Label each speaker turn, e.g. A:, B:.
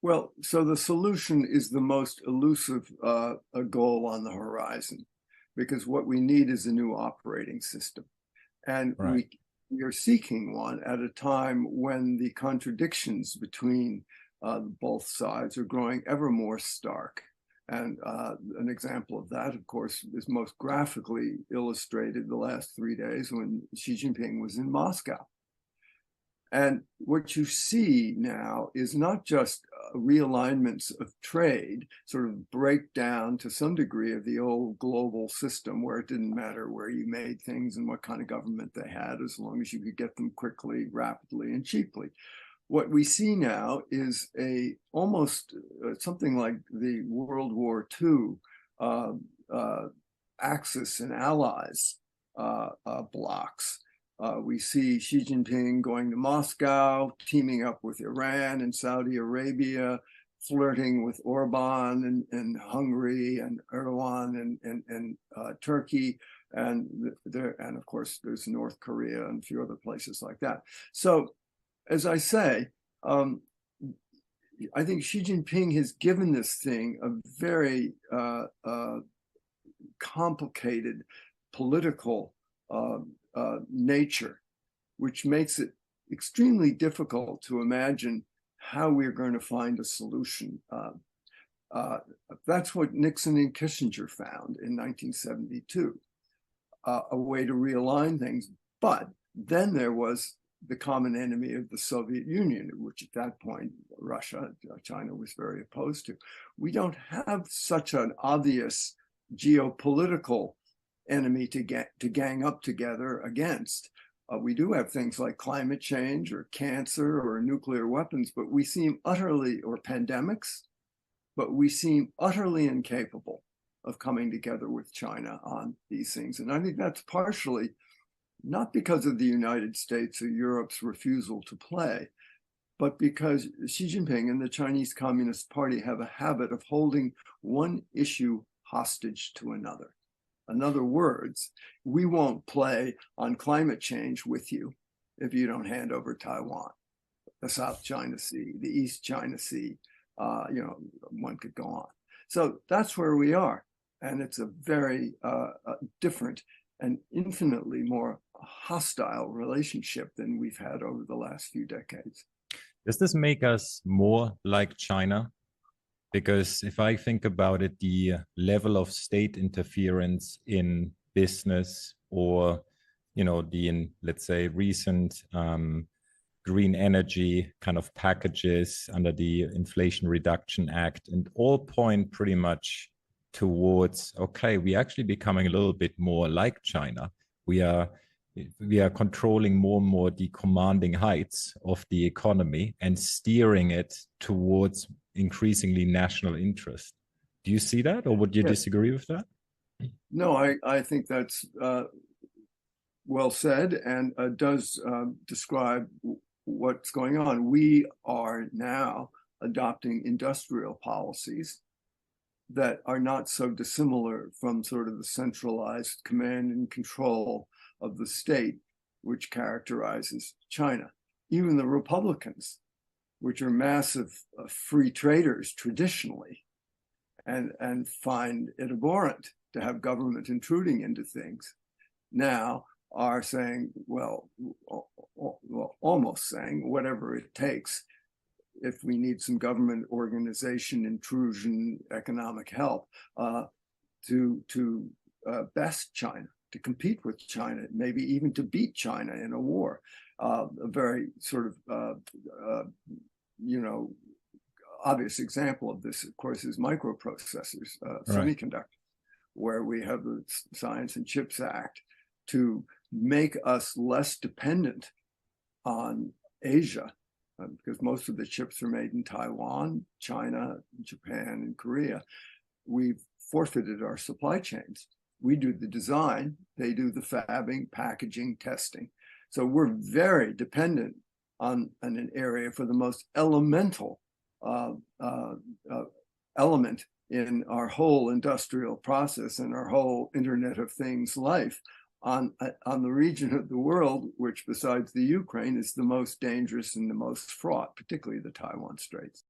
A: Well, so the solution is the most elusive a goal on the horizon, because what we need is a new operating system. And
B: Right.
A: we are seeking one at a time when the contradictions between both sides are growing ever more stark. And an example of that, of course, is most graphically illustrated the last 3 days when Xi Jinping was in Moscow. And what you see now is not just realignments of trade, sort of breakdown to some degree of the old global system where it didn't matter where you made things and what kind of government they had, as long as you could get them quickly, rapidly, and cheaply. What we see now is almost something like the World War II Axis and Allies blocks. We see Xi Jinping going to Moscow, teaming up with Iran and Saudi Arabia, flirting with Orban and Hungary and Erdogan and Turkey, and of course there's North Korea and a few other places like that. So, as I say, I think Xi Jinping has given this thing a very complicated political nature, which makes it extremely difficult to imagine how we're going to find a solution. That's what Nixon and Kissinger found in 1972, a way to realign things. But then there was the common enemy of the Soviet Union, which at that point, Russia, China was very opposed to. We don't have such an obvious geopolitical enemy to gang up together against. We do have things like climate change or cancer or nuclear weapons, but we seem utterly, or pandemics, but we seem utterly incapable of coming together with China on these things. And I think that's partially not because of the United States or Europe's refusal to play, but because Xi Jinping and the Chinese Communist Party have a habit of holding one issue hostage to another. In other words, we won't play on climate change with you if you don't hand over Taiwan, the South China Sea, the East China Sea, one could go on. So that's where we are. And it's a very different and infinitely more hostile relationship than we've had over the last few decades.
B: Does this make us more like China? Because if I think about it, the level of state interference in business or, let's say recent green energy kind of packages under the Inflation Reduction Act, and all point pretty much towards, okay, we're actually becoming a little bit more like China. We are controlling more and more the commanding heights of the economy and steering it towards increasingly national interest. Do you see that, or would you disagree with that?
A: No, I think that's well said, and does describe what's going on. We are now adopting industrial policies that are not so dissimilar from sort of the centralized command and control of the state, which characterizes China. Even the Republicans, which are massive free traders traditionally, and find it abhorrent to have government intruding into things, now are saying, well, almost saying whatever it takes, if we need some government organization, intrusion, economic help, to best China, to compete with China, maybe even to beat China in a war. A very sort of, obvious example of this, of course, is microprocessors, semiconductors, where we have the Science and Chips Act to make us less dependent on Asia, because most of the chips are made in Taiwan, China, Japan, and Korea. We've forfeited our supply chains. We do the design, they do the fabbing, packaging, testing. So we're very dependent on an area for the most elemental element in our whole industrial process and our whole Internet of Things life, on the region of the world, which besides the Ukraine is the most dangerous and the most fraught, particularly the Taiwan Straits.